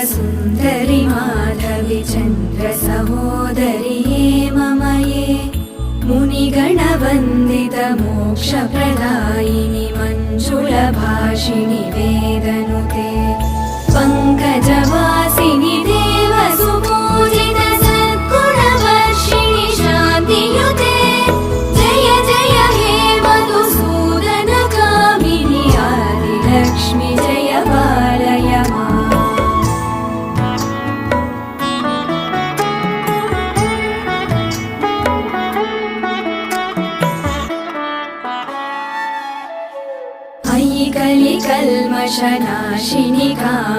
सुन्दरि माधवि चन्द्र सहोदरि हेममये मुनिगणवन्दित मोक्षप्रदायिनि मञ्जुलभाषिणि वेदनुते पङ्कजवासिनि देवसुपूजित सद्गुणवर्षिणि शान्तियुते जय जय हे मधुसूदन कामिनि आदिलक्ष्मि जय पालय माम्। अयि कलिकल्मषनाशिनि कामिनि